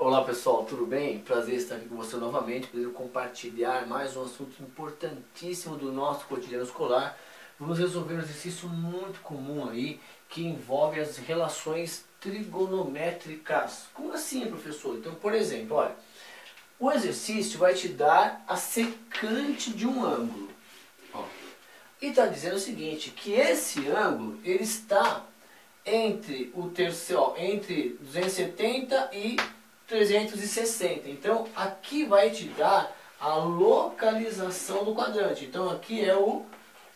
Olá pessoal, tudo bem? Prazer estar aqui com você novamente, poder compartilhar mais um assunto importantíssimo do nosso cotidiano escolar. Vamos resolver um exercício muito comum aí, que envolve as relações trigonométricas. Como assim, professor? Então, por exemplo, olha, o exercício vai te dar a secante de um ângulo. Ó, e está dizendo o seguinte, que esse ângulo, ele está entre o terceiro, entre 270 e 360. Então, aqui vai te dar a localização do quadrante. Então, aqui é o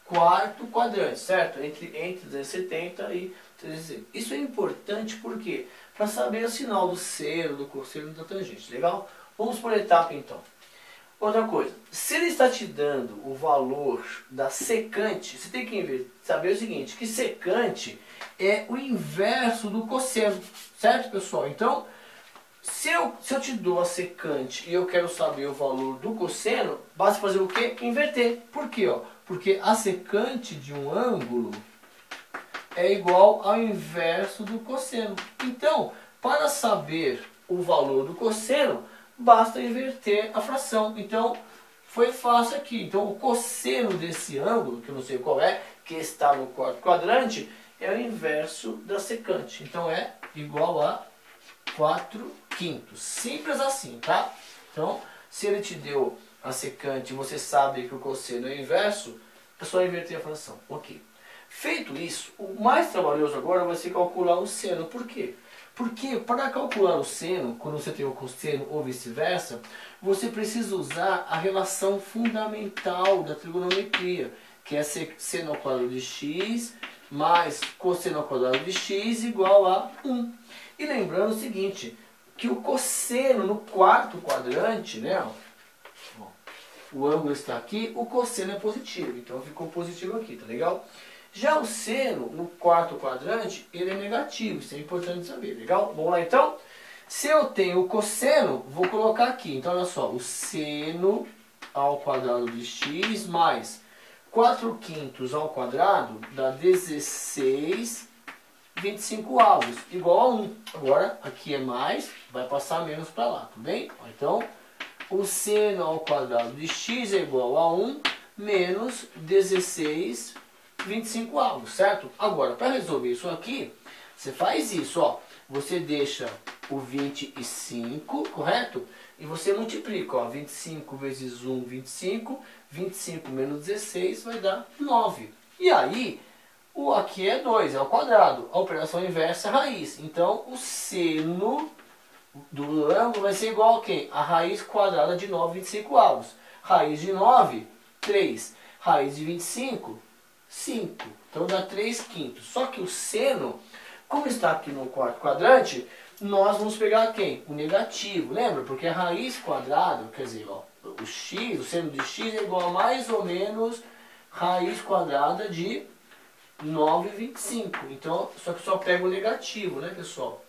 quarto quadrante, certo? Entre 270 e 360. Isso é importante porque para saber o sinal do seno, do cosseno e da tangente. Legal? Vamos por etapa então. Outra coisa, se ele está te dando o valor da secante, você tem que saber o seguinte, que secante é o inverso do cosseno, certo, pessoal? Então, se eu te dou a secante e eu quero saber o valor do cosseno, basta fazer o quê? Inverter. Por quê? Porque a secante de um ângulo é igual ao inverso do cosseno. Então, para saber o valor do cosseno, basta inverter a fração. Então, foi fácil aqui. Então, o cosseno desse ângulo, que eu não sei qual é, que está no quarto quadrante, é o inverso da secante. Então, é igual a 4/5. Simples assim, tá? Então, se ele te deu a secante e você sabe que o cosseno é o inverso, é só inverter a fração. Ok. Feito isso, o mais trabalhoso agora vai ser calcular o seno. Por quê? Porque para calcular o seno, quando você tem o cosseno ou vice-versa, você precisa usar a relação fundamental da trigonometria, que é seno ao quadrado de x mais cosseno ao quadrado de x igual a 1. E lembrando o seguinte, que o cosseno no quarto quadrante, né, o ângulo está aqui, o cosseno é positivo, então ficou positivo aqui, tá legal? Já o seno, no quarto quadrante, ele é negativo, isso é importante saber, legal? Vamos lá então? Se eu tenho o cosseno, vou colocar aqui, então olha só, o seno ao quadrado de x mais 4/5 ao quadrado dá 16/25, igual a 1. Agora, aqui é mais, vai passar menos para lá, tudo bem? Então, o seno ao quadrado de x é igual a 1 menos 16/25, certo? Agora, para resolver isso aqui, você faz isso, ó. Você deixa o 25, correto? E você multiplica, ó. 25 vezes 1, 25. 25 menos 16 vai dar 9. E aí, o aqui é 2, é ao quadrado. A operação inversa é a raiz. Então, o seno do ângulo vai ser igual a quem? A raiz quadrada de 9/25. Raiz de 9, 3. Raiz de 25, 5. Então dá 3/5. Só que o seno, como está aqui no quarto quadrante, nós vamos pegar quem? O negativo. Lembra? Porque a raiz quadrada, quer dizer, ó, o x, o seno de x é igual a mais ou menos raiz quadrada de 9/25. Então, só que só pega o negativo, né, pessoal?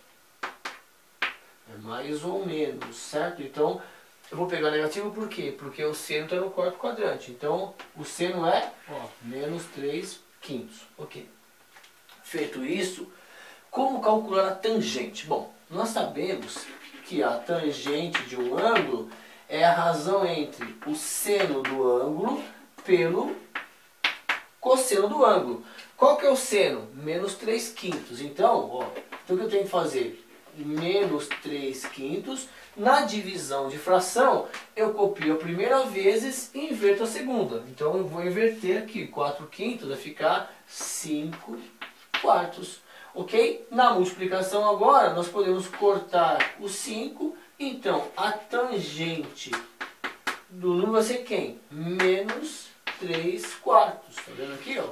É mais ou menos, certo? Então, eu vou pegar o negativo por quê? Porque o seno está no quarto quadrante. Então, o seno é, ó, menos 3/5. Ok. Feito isso, como calcular a tangente? Bom, nós sabemos que a tangente de um ângulo é a razão entre o seno do ângulo pelo cosseno do ângulo. Qual que é o seno? Menos 3/5. Então, ó, então o que eu tenho que fazer? Menos 3/5. Na divisão de fração, eu copio a primeira vezes e inverto a segunda. Então eu vou inverter aqui. 4/5 vai ficar 5/4. Ok? Na multiplicação agora, nós podemos cortar o 5. Então, a tangente do número vai ser quem? Menos 3/4. Tá vendo aqui, ó?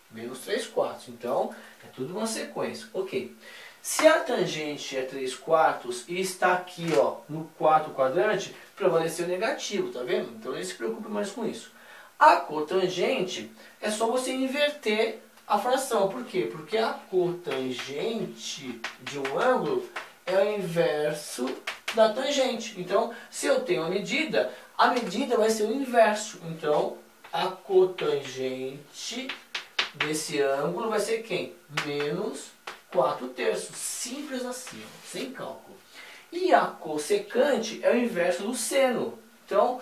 Menos 3/4. Então, é tudo uma sequência. Ok. Se a tangente é 3/4 e está aqui, ó, no quarto quadrante, prevaleceu o negativo, tá vendo? Então, não se preocupe mais com isso. A cotangente é só você inverter a fração. Por quê? Porque a cotangente de um ângulo é o inverso da tangente. Então, se eu tenho a medida vai ser o inverso. Então, a cotangente desse ângulo vai ser quem? Menos 4/3. Simples assim, ó, sem cálculo. E a cossecante é o inverso do seno. Então,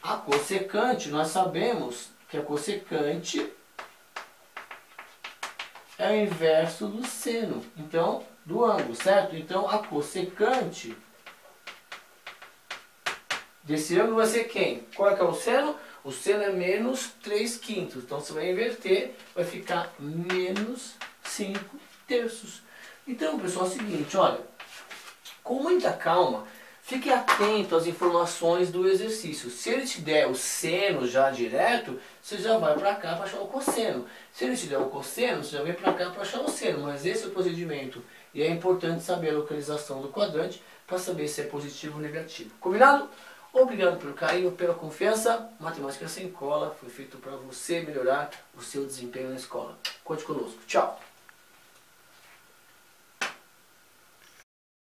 a cossecante, nós sabemos que a cossecante é o inverso do seno, então, do ângulo, certo? Então, a cossecante desse ângulo vai ser quem? Qual é que é o seno? O seno é menos 3/5. Então, você vai inverter, vai ficar menos 5/3. Então, pessoal, é o seguinte, olha, com muita calma, fique atento às informações do exercício. Se ele te der o seno já direto, você já vai para cá para achar o cosseno. Se ele te der o cosseno, você já vem para cá para achar o seno. Mas esse é o procedimento. E é importante saber a localização do quadrante para saber se é positivo ou negativo. Combinado? Obrigado pelo carinho, pela confiança. Matemática Sem Cola foi feito para você melhorar o seu desempenho na escola. Conte conosco. Tchau!